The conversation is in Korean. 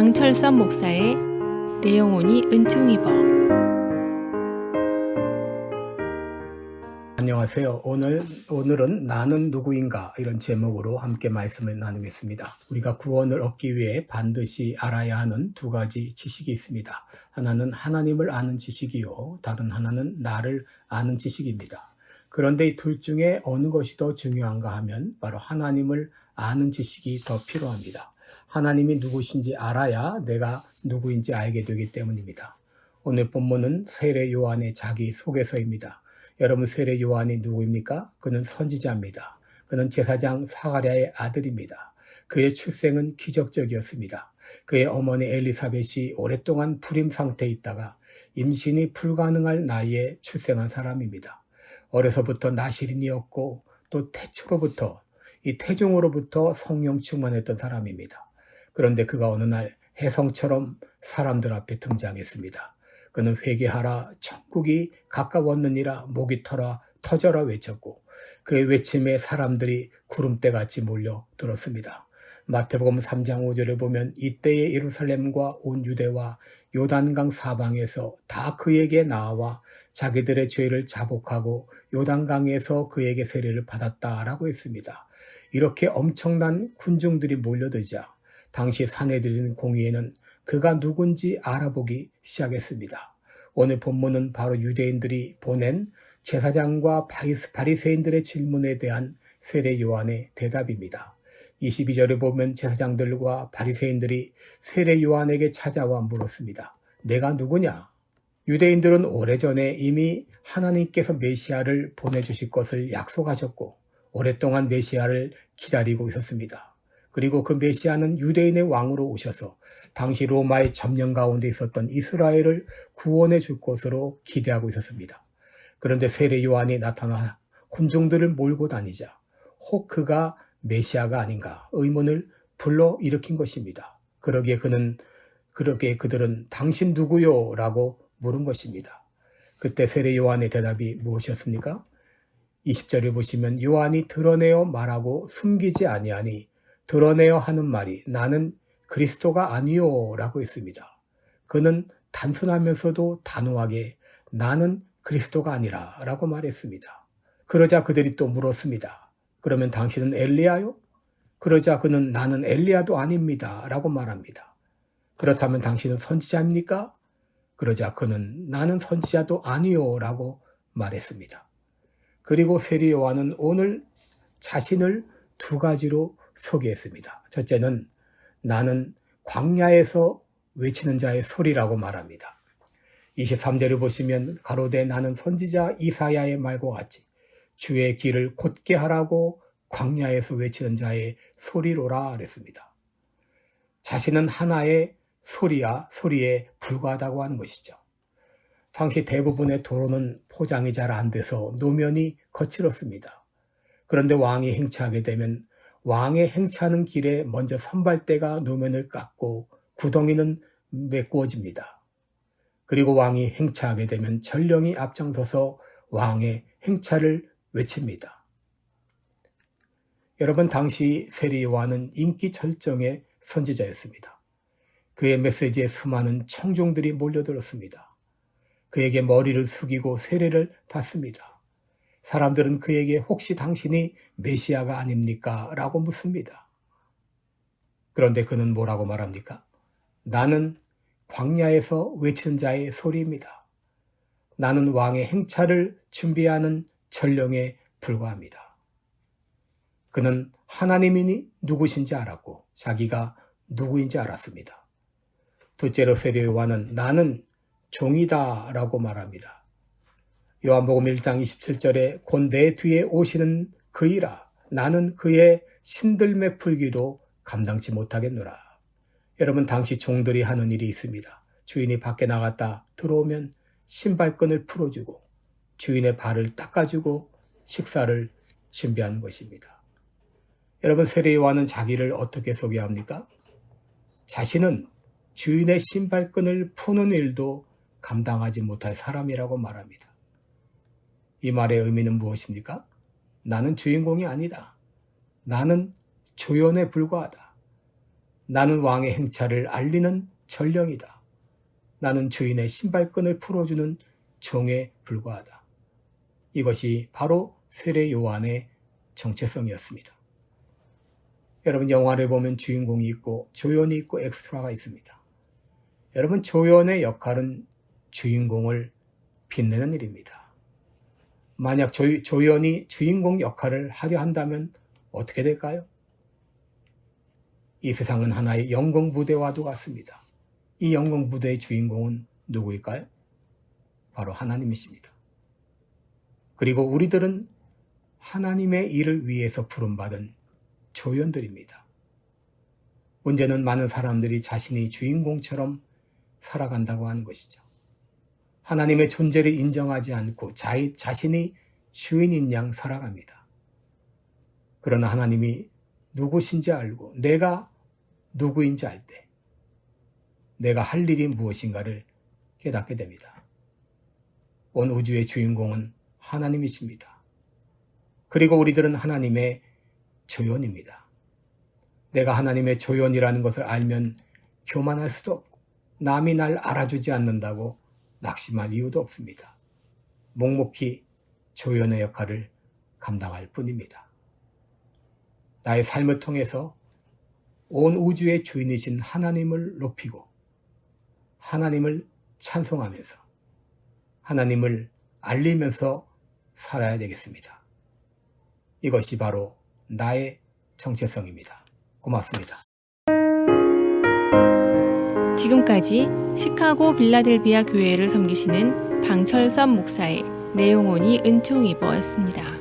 강철선 목사의 내 영혼이 은총 입어. 안녕하세요. 오늘은 나는 누구인가 이런 제목으로 함께 말씀을 나누겠습니다. 우리가 구원을 얻기 위해 반드시 알아야 하는 두 가지 지식이 있습니다. 하나는 하나님을 아는 지식이요, 다른 하나는 나를 아는 지식입니다. 그런데 이 둘 중에 어느 것이 더 중요한가 하면 바로 하나님을 아는 지식이 더 필요합니다. 하나님이 누구신지 알아야 내가 누구인지 알게 되기 때문입니다. 오늘 본문은 세례 요한의 자기 소개서입니다. 여러분, 세례 요한이 누구입니까? 그는 선지자입니다. 그는 제사장 사가랴의 아들입니다. 그의 출생은 기적적이었습니다. 그의 어머니 엘리사벳이 오랫동안 불임 상태에 있다가 임신이 불가능할 나이에 출생한 사람입니다. 어려서부터 나시린이었고 또 태중으로부터 성령 충만했던 사람입니다. 그런데 그가 어느 날 혜성처럼 사람들 앞에 등장했습니다. 그는 회개하라, 천국이 가까웠느니라, 목이 터져라 외쳤고 그의 외침에 사람들이 구름대같이 몰려들었습니다. 마태복음 3장 5절에 보면 이때에 예루살렘과 온 유대와 요단강 사방에서 다 그에게 나와 자기들의 죄를 자복하고 요단강에서 그에게 세례를 받았다라고 했습니다. 이렇게 엄청난 군중들이 몰려들자 당시 사내들인 공의회는 그가 누군지 알아보기 시작했습니다. 오늘 본문은 바로 유대인들이 보낸 제사장과 바리새인들의 질문에 대한 세례 요한의 대답입니다. 22절에 보면 제사장들과 바리새인들이 세례 요한에게 찾아와 물었습니다. 내가 누구냐? 유대인들은 오래전에 이미 하나님께서 메시아를 보내주실 것을 약속하셨고 오랫동안 메시아를 기다리고 있었습니다. 그리고 그 메시아는 유대인의 왕으로 오셔서 당시 로마의 점령 가운데 있었던 이스라엘을 구원해 줄 것으로 기대하고 있었습니다. 그런데 세례 요한이 나타나 군중들을 몰고 다니자 혹 그가 메시아가 아닌가 의문을 불러일으킨 것입니다. 그러기에 그들은 당신 누구요? 라고 물은 것입니다. 그때 세례 요한의 대답이 무엇이었습니까? 20절에 보시면 요한이 드러내어 말하고 숨기지 아니하니 드러내어 하는 말이 나는 그리스도가 아니요 라고 했습니다. 그는 단순하면서도 단호하게 나는 그리스도가 아니라 라고 말했습니다. 그러자 그들이 또 물었습니다. 그러면 당신은 엘리야요? 그러자 그는 나는 엘리야도 아닙니다 라고 말합니다. 그렇다면 당신은 선지자입니까? 그러자 그는 나는 선지자도 아니요 라고 말했습니다. 그리고 세례 요한은 오늘 자신을 두 가지로 소개했습니다. 첫째는 나는 광야에서 외치는 자의 소리라고 말합니다. 23절을 보시면 가로되 나는 선지자 이사야의 말과 같이 주의 길을 곧게 하라고 광야에서 외치는 자의 소리로라 그랬습니다. 자신은 하나의 소리에 불과하다고 하는 것이죠. 당시 대부분의 도로는 포장이 잘 안 돼서 노면이 거칠었습니다. 그런데 왕이 행차하게 되면 왕의 행차하는 길에 먼저 선발대가 노면을 깎고 구덩이는 메꾸어집니다. 그리고 왕이 행차하게 되면 전령이 앞장서서 왕의 행차를 외칩니다. 여러분, 당시 세례 요한은 인기 절정의 선지자였습니다. 그의 메시지에 수많은 청중들이 몰려들었습니다. 그에게 머리를 숙이고 세례를 받습니다. 사람들은 그에게 혹시 당신이 메시아가 아닙니까? 라고 묻습니다. 그런데 그는 뭐라고 말합니까? 나는 광야에서 외치는 자의 소리입니다. 나는 왕의 행차를 준비하는 전령에 불과합니다. 그는 하나님이 누구신지 알았고 자기가 누구인지 알았습니다. 둘째로 세례 요한은 나는 종이다 라고 말합니다. 요한복음 1장 27절에 곧 내 뒤에 오시는 그이라 나는 그의 신들매 풀기도 감당치 못하겠노라. 여러분, 당시 종들이 하는 일이 있습니다. 주인이 밖에 나갔다 들어오면 신발끈을 풀어주고 주인의 발을 닦아주고 식사를 준비하는 것입니다. 여러분, 세례 요한은 자기를 어떻게 소개합니까? 자신은 주인의 신발끈을 푸는 일도 감당하지 못할 사람이라고 말합니다. 이 말의 의미는 무엇입니까? 나는 주인공이 아니다. 나는 조연에 불과하다. 나는 왕의 행차를 알리는 전령이다. 나는 주인의 신발끈을 풀어주는 종에 불과하다. 이것이 바로 세례 요한의 정체성이었습니다. 여러분, 영화를 보면 주인공이 있고 조연이 있고 엑스트라가 있습니다. 여러분, 조연의 역할은 주인공을 빛내는 일입니다. 만약 조연이 주인공 역할을 하려 한다면 어떻게 될까요? 이 세상은 하나의 영광 무대와도 같습니다. 이 영광 무대의 주인공은 누구일까요? 바로 하나님이십니다. 그리고 우리들은 하나님의 일을 위해서 부름받은 조연들입니다. 문제는 많은 사람들이 자신이 주인공처럼 살아간다고 하는 것이죠. 하나님의 존재를 인정하지 않고 자신이 주인인 양 살아갑니다. 그러나 하나님이 누구신지 알고 내가 누구인지 알 때 내가 할 일이 무엇인가를 깨닫게 됩니다. 온 우주의 주인공은 하나님이십니다. 그리고 우리들은 하나님의 조연입니다. 내가 하나님의 조연이라는 것을 알면 교만할 수도 없고 남이 날 알아주지 않는다고 낙심할 이유도 없습니다. 묵묵히 조연의 역할을 감당할 뿐입니다. 나의 삶을 통해서 온 우주의 주인이신 하나님을 높이고 하나님을 찬송하면서 하나님을 알리면서 살아야 되겠습니다. 이것이 바로 나의 정체성입니다. 고맙습니다. 지금까지 시카고 빌라델비아 교회를 섬기시는 방철섭 목사의 내용온이 은총이버였습니다.